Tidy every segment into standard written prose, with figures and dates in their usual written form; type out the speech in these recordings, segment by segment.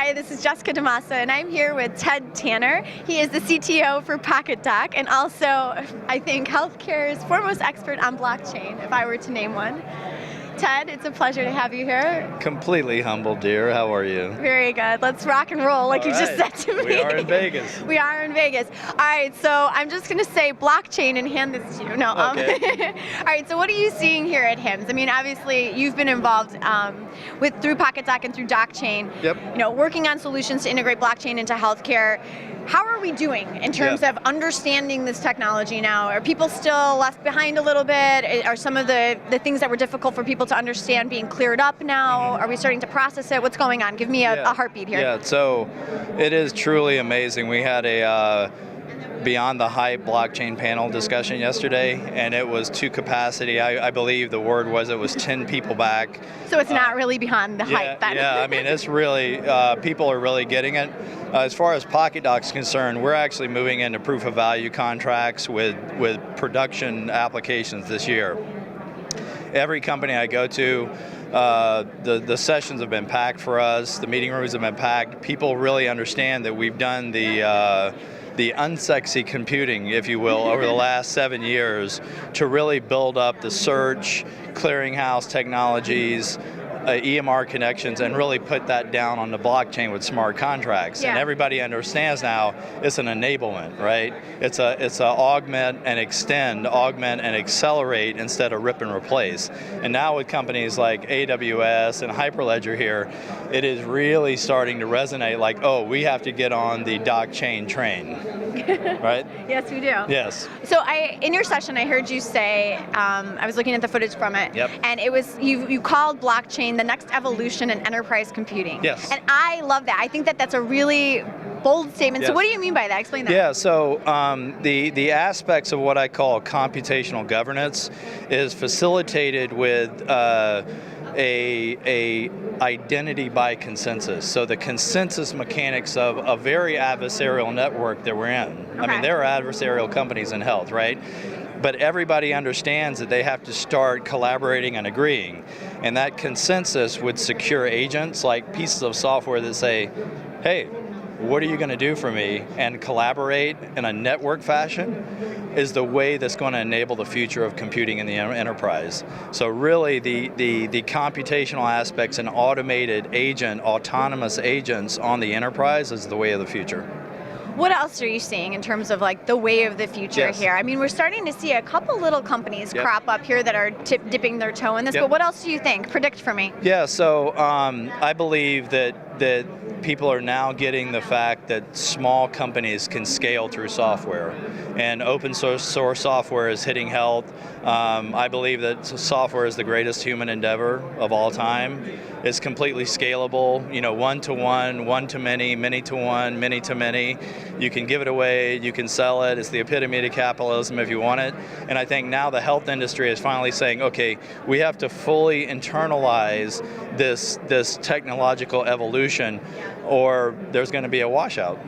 Hi, this is Jessica DeMassa, and I'm here with Ted Tanner. He is the CTO for PokitDoK, and also, I think, healthcare's foremost expert on blockchain, if I were to name one. Ted, it's a pleasure to have you here. Completely humbled, dear. How are you? Very good. Let's rock and roll, like you just said to me. We are in Vegas. We are in Vegas. All right, so I'm just going to say blockchain and hand this to you. No. Okay. All right, so what are you seeing here at HIMSS? I mean, obviously, you've been involved through PokitDoK and through DoChain. Yep. You know, working on solutions to integrate blockchain into healthcare. How are we doing in terms of understanding this technology now? Are people still left behind a little bit? Are some of the things that were difficult for people to understand being cleared up now? Are we starting to process it? What's going on? Give me a heartbeat here. Yeah, so it is truly amazing. We had a Beyond the Hype blockchain panel discussion yesterday, and it was to capacity. I believe the word was it was 10 people back. So it's not really behind the hype then. Yeah, I mean, it's really, people are really getting it. As far as PokitDoK's concerned, we're actually moving into proof of value contracts with production applications this year. Every company I go to, the sessions have been packed for us, the meeting rooms have been packed. People really understand that we've done the unsexy computing, if you will, over the last 7 years to really build up the search, clearinghouse technologies, EMR connections, and really put that down on the blockchain with smart contracts. Yeah. And everybody understands now it's an enablement, right? It's a augment and extend, augment and accelerate instead of rip and replace. And now with companies like AWS and Hyperledger here, it is really starting to resonate like, oh, we have to get on the DoChain train, right? Yes, we do. Yes. So in your session, I heard you say, I was looking at the footage from it, Yep. and it was, you called blockchain the next evolution in enterprise computing. Yes. And I love that. I think that that's a really bold statement. Yes. So what do you mean by that? Explain that. Yeah, so the aspects of what I call computational governance is facilitated with a identity by consensus. So the consensus mechanics of a very adversarial network that we're in. Okay. I mean, there are adversarial companies in health, right? But everybody understands that they have to start collaborating and agreeing. And that consensus would secure agents, like pieces of software that say, hey, what are you going to do for me? And collaborate in a network fashion is the way that's going to enable the future of computing in the enterprise. So really the computational aspects and automated agent, autonomous agents on the enterprise is the way of the future. What else are you seeing in terms of like the way of the future here? I mean, we're starting to see a couple little companies crop up here that are dipping their toe in this, but what else do you think? Predict for me. Yeah, so I believe that people are now getting the fact that small companies can scale through software, and open source software is hitting health. I believe that software is the greatest human endeavor of all time. It's completely scalable, you know, one-to-one, one-to-many, many-to-one, many-to-many. You can give it away, you can sell it. It's the epitome of capitalism if you want it. And I think now the health industry is finally saying, okay, we have to fully internalize this technological evolution, or there's going to be a washout.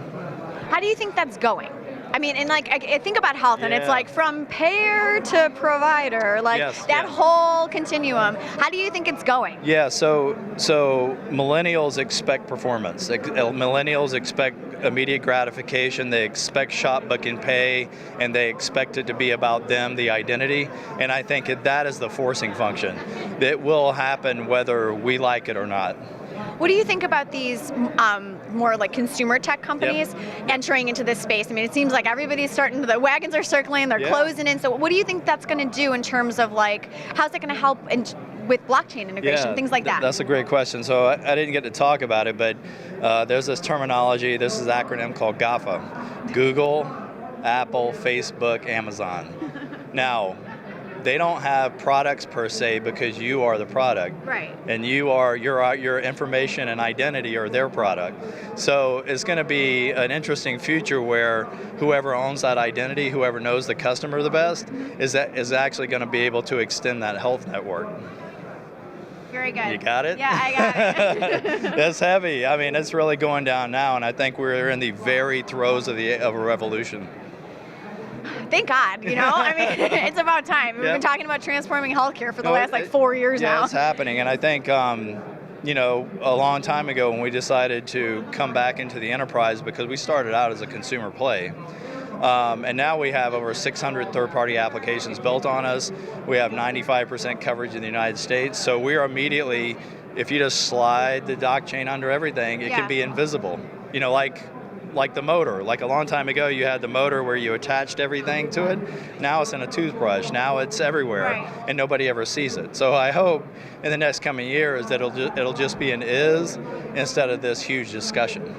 How do you think that's going? I mean, and like, I think about health, and it's like from payer to provider, like that whole continuum. How do you think it's going? Yeah, so millennials expect performance. Millennials expect immediate gratification. They expect shop, book, and pay, and they expect it to be about them, the identity. And I think that is the forcing function. It will happen whether we like it or not. What do you think about these more like consumer tech companies entering into this space? I mean, it seems like everybody's starting, the wagons are circling, they're closing in. So what do you think that's going to do in terms of like, how's it going to help with blockchain integration, things like that? That's a great question. So I didn't get to talk about it, but there's this terminology, this is an acronym called GAFA. Google, Apple, Facebook, Amazon. Now, they don't have products per se because you are the product. Right. And your information and identity are their product. So it's going to be an interesting future where whoever owns that identity, whoever knows the customer the best, is actually going to be able to extend that health network. Very good. You got it? Yeah, I got it. That's heavy. I mean, it's really going down now, and I think we're in the very throes of a revolution. Thank God, you know? I mean, it's about time. We've been talking about transforming healthcare for the last like 4 years now. Yeah, it's happening, and I think a long time ago when we decided to come back into the enterprise, because we started out as a consumer play. And now we have over 600 third-party applications built on us. We have 95% coverage in the United States. So we are immediately, if you just slide the blockchain under everything, it can be invisible. Like the motor. Like a long time ago, you had the motor where you attached everything to it. Now it's in a toothbrush. Now it's everywhere, and nobody ever sees it. So I hope in the next coming years that it'll just be an is instead of this huge discussion.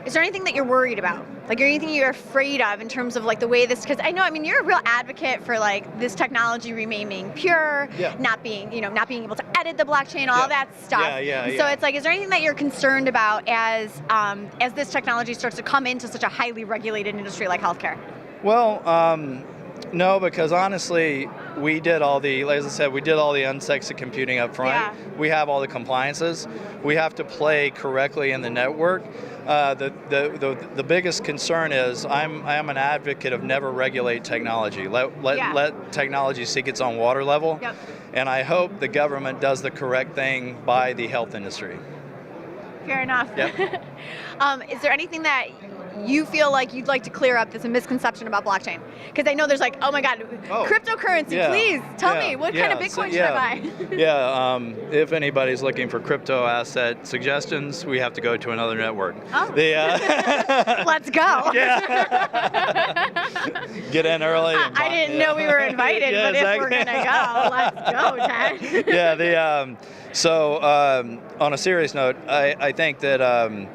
Is there anything that you're worried about? Like, anything you're afraid of in terms of like the way this? Because I know, you're a real advocate for like this technology remaining pure, not being able to edit the blockchain, all that stuff. So it's like, is there anything that you're concerned about as this technology starts to come into such a highly regulated industry like healthcare? Well, no, because honestly, we did all the unsexy computing up front. Yeah. We have all the compliances. We have to play correctly in the network. The biggest concern is I am an advocate of never regulate technology. Let technology seek its own water level. Yep. And I hope the government does the correct thing by the health industry. Fair enough. Yep. Is there anything that you feel like you'd like to clear up that's a misconception about blockchain? Because I know there's like, oh my God, cryptocurrency, please tell me, what kind of Bitcoin should I buy? If anybody's looking for crypto asset suggestions, we have to go to another network. Oh. Let's go. Get in early. I didn't know we were invited, but if we're going to go, let's go, Ted. So on a serious note, I think that I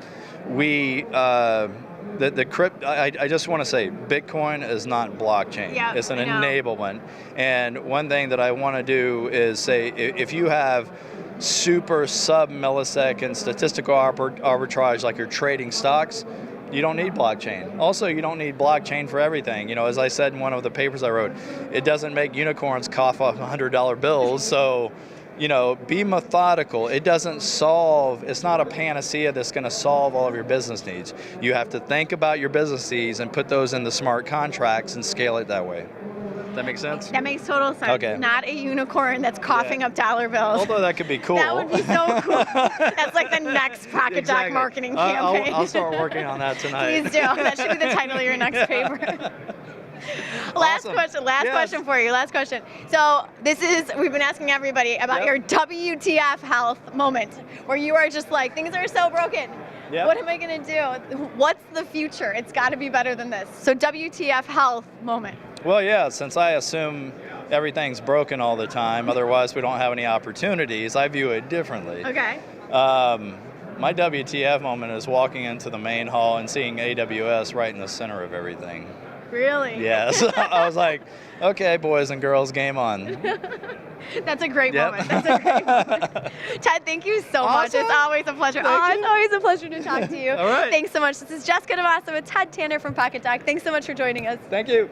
just want to say Bitcoin is not blockchain. It's an enablement. And one thing that I want to do is say, if you have super sub-millisecond statistical arbitrage like you're trading stocks, you don't need blockchain. Also, you don't need blockchain for everything. As I said in one of the papers I wrote, it doesn't make unicorns cough off $100 bills. So, be methodical. It's not a panacea that's going to solve all of your business needs. You have to think about your business needs and put those into smart contracts and scale it that way. That make sense? That makes total sense. Okay. Not a unicorn that's coughing up dollar bills. Although that could be cool. That would be so cool. That's like the next PokitDoK marketing campaign. I'll start working on that tonight. Please do. That should be the title of your next paper. Last question for you. Last question. So we've been asking everybody about your WTF Health moment, where you are just like, things are so broken. What am I going to do? What's the future? It's got to be better than this. So WTF Health moment. Well, since I assume everything's broken all the time, otherwise we don't have any opportunities, I view it differently. Okay. My WTF moment is walking into the main hall and seeing AWS right in the center of everything. Really? Yes. I was like, okay, boys and girls, game on. That's a great moment. That's a great moment. Ted, thank you so much. It's always a pleasure. It's always a pleasure to talk to you. All right. Thanks so much. This is Jessica DeMassa with Ted Tanner from PokitDoK. Thanks so much for joining us. Thank you.